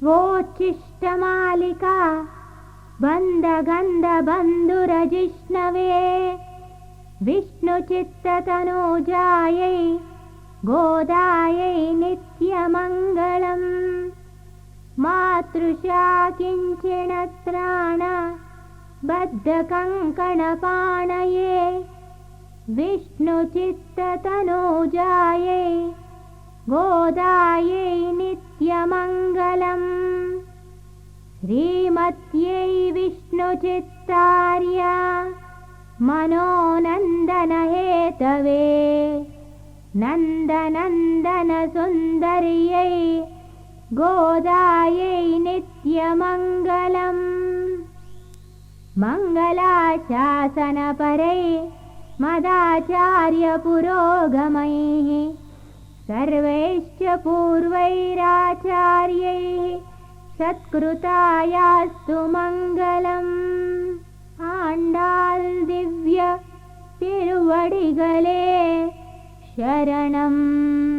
वोच्छिष्टमालिका बन्धगन्धबन्धुरजिष्णवे विष्णुचित्ततनूजायै गोदायै नित्यमङ्गलम् मातृशा किञ्चिणत्राण बद्धकङ्कणपाणये विष्णुचित्ततनूजायै गोदायै नित्यमङ्गलम् श्रीमत्यै विष्णुचित्तार्या मनोनन्दनहेतवे नन्दनन्दनसुन्दर्यै गोदायै नित्यमङ्गलम् मङ्गलाशासनपरै मदाचार्यपुरोगमैः सर्वैश्च पूर्वैराचार्यैः सत्कृतायास्तु मङ्गलम् आण्डाल् दिव्य तिरुवडिगले शरणम्।